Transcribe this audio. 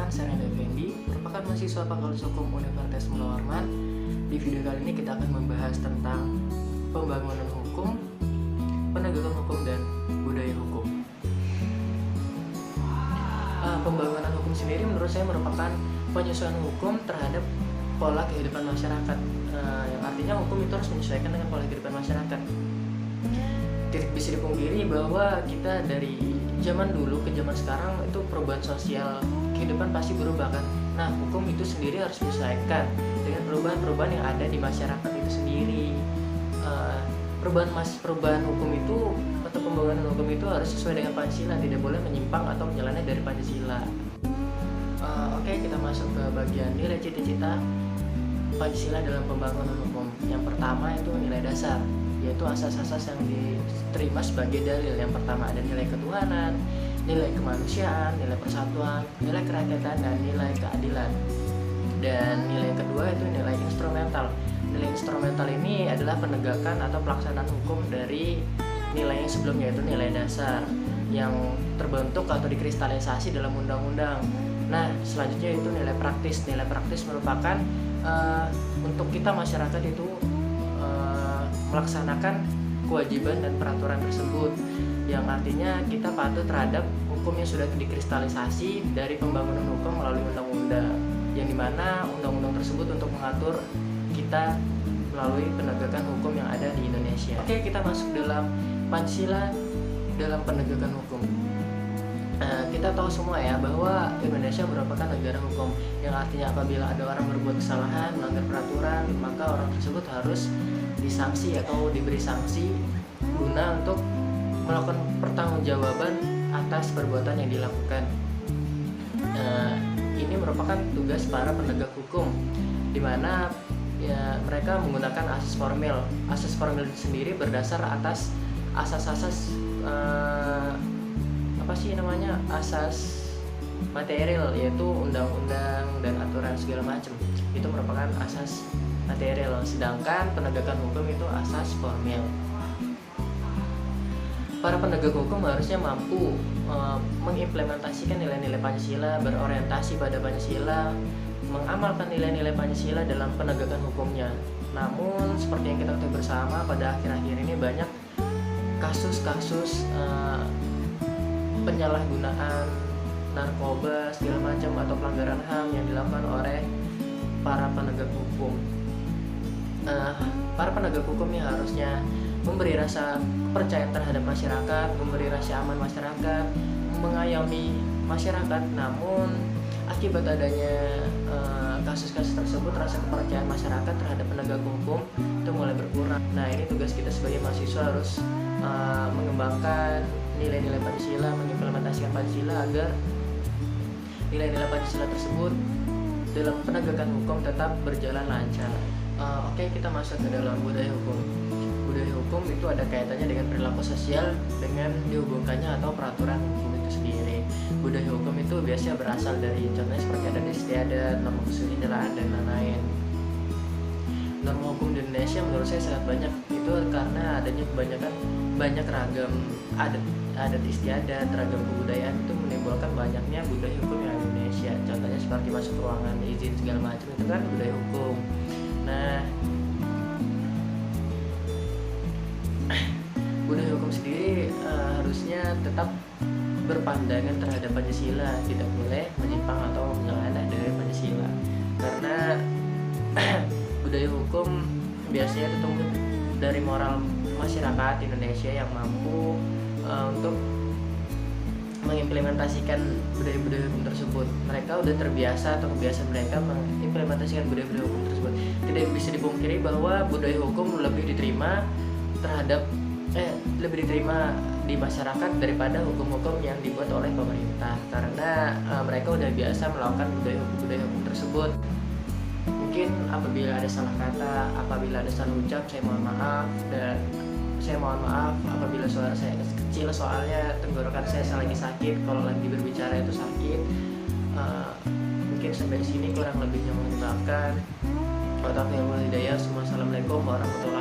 perkenalkan, saya Randa Effendi, merupakan mahasiswa Fakultas Hukum Universitas Mula Warman. Di video kali ini kita akan membahas tentang pembangunan hukum, penegakan hukum, dan budaya hukum. Pembangunan hukum sendiri menurut saya merupakan penyesuaian hukum terhadap pola kehidupan masyarakat, yang artinya hukum itu harus menyesuaikan dengan pola kehidupan masyarakat. Tidak bisa dipungkiri bahwa kita dari zaman dulu ke zaman sekarang itu perubahan sosial kehidupan pasti berubah kan. Nah, hukum itu sendiri harus menyesuaikan dengan perubahan-perubahan yang ada di masyarakat itu sendiri. Perubahan hukum itu atau pembangunan hukum itu harus sesuai dengan Pancasila, tidak boleh menyimpang atau menyeleweng dari Pancasila. Oke, kita masuk ke bagian nilai cita-cita Pancasila dalam pembangunan hukum. Yang pertama itu nilai dasar, yaitu asas-asas yang diterima sebagai dalil. Yang pertama ada nilai ketuhanan, nilai kemanusiaan, nilai persatuan, nilai kerakyatan, dan nilai keadilan. Dan nilai kedua itu nilai instrumental. Nilai instrumental ini adalah penegakan atau pelaksanaan hukum dari nilai yang sebelumnya, yaitu nilai dasar yang terbentuk atau dikristalisasi dalam undang-undang. Nah, selanjutnya itu nilai praktis. Nilai praktis merupakan untuk kita masyarakat itu melaksanakan kewajiban dan peraturan tersebut, yang artinya kita patuh terhadap hukum yang sudah dikristalisasi dari pembangunan hukum melalui undang-undang, yang dimana undang-undang tersebut untuk mengatur kita melalui penegakan hukum yang ada di Indonesia. Oke, kita masuk dalam Pancasila dalam penegakan hukum. Kita tahu semua ya bahwa Indonesia merupakan negara hukum, yang artinya apabila ada orang berbuat kesalahan, melanggar peraturan, maka orang tersebut harus disanksi atau diberi sanksi guna untuk melakukan pertanggungjawaban atas perbuatan yang dilakukan. Ini merupakan tugas para penegak hukum, di mana ya mereka menggunakan asas formil. Asas formil sendiri berdasar atas asas-asas asas material, yaitu undang-undang dan aturan segala macam. Itu merupakan asas material, sedangkan penegakan hukum itu asas formil. Para penegak hukum harusnya mampu mengimplementasikan nilai-nilai Pancasila, berorientasi pada Pancasila, mengamalkan nilai-nilai Pancasila dalam penegakan hukumnya. Namun seperti yang kita ketahui bersama, pada akhir-akhir ini banyak kasus-kasus penyalahgunaan narkoba segala macam atau pelanggaran HAM yang dilakukan oleh para penegak hukum. Para penegak hukum yang harusnya memberi rasa kepercayaan terhadap masyarakat, memberi rasa aman masyarakat, mengayomi masyarakat. Namun akibat adanya kasus-kasus tersebut, rasa kepercayaan masyarakat terhadap penegak hukum itu mulai berkurang. Nah, ini tugas kita sebagai mahasiswa harus mengembangkan nilai-nilai Pancasila, mengimplementasikan Pancasila agar nilai-nilai Pancasila tersebut dalam penegakan hukum tetap berjalan lancar. Oke, kita masuk ke dalam budaya hukum. Budaya hukum itu ada kaitannya dengan perilaku sosial dengan dihubungkannya atau peraturan hukum itu sendiri. Budaya hukum itu biasanya berasal dari contohnya seperti adat istiadat, norma usul inderaan, dan lain-lain. Norma hukum di Indonesia menurut saya sangat banyak, itu karena adanya banyak ragam adat istiadat, ragam kebudayaan, itu menimbulkan banyaknya budaya hukum yang ada di Indonesia. Contohnya seperti masuk ruangan, izin segala macam, itu kan budaya hukum. Nah, budaya hukum sendiri harusnya tetap berpandangan terhadap Pancasila, tidak boleh menyimpang atau menyeleweng dari Pancasila, karena budaya hukum biasanya itu tumbuh dari moral masyarakat Indonesia yang mampu untuk mengimplementasikan budaya-budaya hukum tersebut. Mereka udah terbiasa atau kebiasaan mereka mengimplementasikan budaya-budaya hukum tersebut. Tidak bisa dipungkiri bahwa budaya hukum lebih diterima di masyarakat daripada hukum-hukum yang dibuat oleh pemerintah, karena mereka udah biasa melakukan budaya hukum tersebut. Mungkin apabila ada salah kata, apabila ada salah ucap, saya mohon maaf apabila suara saya kecil, soalnya tenggorokan saya lagi sakit. Kalau lagi berbicara itu sakit. Mungkin sampai sini, kurang lebihnya mohon dimaafkan. Wassalamualaikum warahmatullahi wabarakatuh.